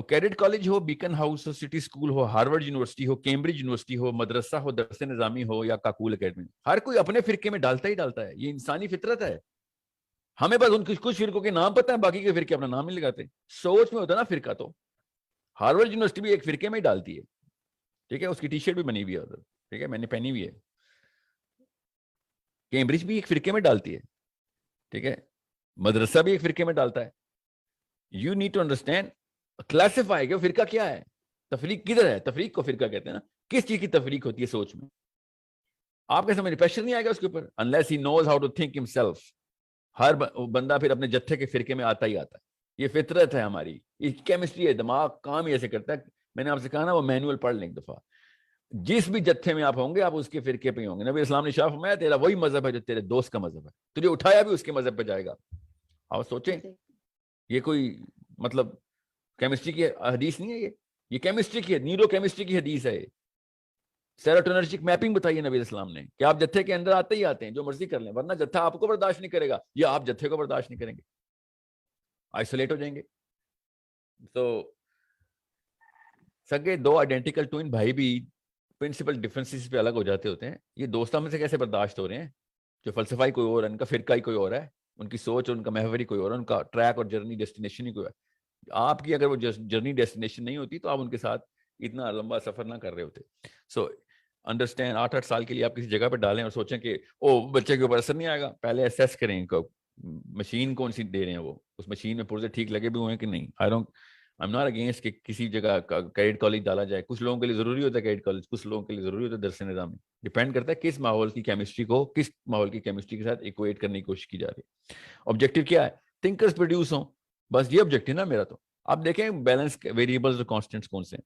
Cadet college ہو، bacon house ہو، city school ہو، Harvard university ہو، Cambridge university ہو، مدرسہ ہو، درس نظامی ہو یا Kakul academy, ہر کوئی اپنے فرقے میں ڈالتا ہی ڈالتا ہے. یہ انسانی فطرت ہے. ہمیں بس ان کچھ فرقوں کے نام پتہ ہے، باقی کے فرقے اپنا نام نہیں لگاتے. سوچ میں ہوتا ہے نا فرقہ. تو ہارورڈ یونیورسٹی بھی ایک فرقے میں ہی ڈالتی ہے. ٹھیک ہے، اس کی ٹی شرٹ بھی بنی ہوئی ہے ادھر. ٹھیک ہے، میں نے پہنی ہوئی ہے. کیمبرج بھی ایک فرقے میں ڈالتی ہے. ٹھیک ہے، مدرسہ بھی ایک فرقے میں ڈالتا ہے. You need to understand classify کہ فرقہ کیا ہے، تفریق کدھر ہے. تفریق کو فرقہ کہتے ہیں نا. کس چیز کی تفریق ہوتی ہے سوچ میں. آپ کے سمجھ پریشر نہیں آئے گا اس کے اوپر unless he knows how to think himself. ہر بندہ پھر اپنے جتھے کے فرقے میں آتا ہی آتا ہے. یہ فطرت ہے ہماری، یہ کیمسٹری ہے. دماغ کام ہی ایسے کرتا ہے. میں نے آپ سے کہا نا وہ مینول پڑھ لیں ایک دفعہ. جس بھی جتھے میں آپ ہوں گے آپ اس کے فرقے پہ ہی ہوں گے. نبی اسلام نے شاہ فرمایا تیرا وہی مذہب ہے جو تیرے دوست کا مذہب ہے. تجھے اٹھایا بھی اس کے مذہب پہ جائے گا. آپ سوچیں، یہ کوئی مطلب کیمسٹری کی حدیث نہیں ہے. یہ کیمسٹری کی ہے، نیورو کیمسٹری کی حدیث ہے. سیروٹونرجک میپنگ بتائیے نبی اسلام نے کہ آپ جتھے کے اندر آتے ہی آتے ہیں، جو مرضی کر لیں، ورنہ جتھا آپ کو برداشت نہیں کرے گا یا آپ جتھے کو برداشت نہیں کریں گے، آئسولیٹ ہو جائیں گے. تو سگے دو آئیڈینٹیکل ٹوئن بھائی بھی پرنسپل ڈفرینسز پہ الگ ہو جاتے ہوتے ہیں. یہ دوستوں میں سے کیسے برداشت ہو رہے ہیں جو فلسفہ کوئی اور ہے، ان کا فرقہ ہی کوئی اور ہے، ان کی سوچ اور ان کا محور ہی کوئی اور ہے، ان کا ٹریک اور جرنی ڈیسٹینیشن ہی کوئی ہے. آپ کی اگر وہ جرنی ڈیسٹینیشن نہیں ہوتی تو آپ ان کے ساتھ اتنا لمبا سفر نہ کر رہے ہوتے. سو انڈرسٹینڈ 8 سال کے لیے آپ کسی جگہ پہ ڈالیں اور سوچیں کہ او بچے کے اوپر اثر نہیں آئے گا. پہلے اسیس کریں ان کو مشین کون سی دے رہے ہیں، وہ اس مشین میں پرزے ٹھیک لگے بھی ہوئے ہیں کہ نہیں. I'm not against کہ کسی جگہ کیڈٹ کالج ڈالا جائے. کچھ لوگوں کے لیے ضروری ہوتا ہے کیڈٹ کالج، کچھ لوگوں کے لیے ضروری ہوتا ہے درس نظامی. ڈیپینڈ کرتا ہے کس ماحول کی کیمسٹری کو کس ماحول کی کیمسٹری کے ساتھ ایکویٹ کرنے کی کوشش کی جا رہی ہے. آبجیکٹیو کیا ہے؟ تھنکرز پروڈیوس ہوں، بس یہ آبجیکٹیو نا میرا. تو آپ دیکھیں بیلنس ویریبلز اور کانسٹنٹس کون سے ہیں.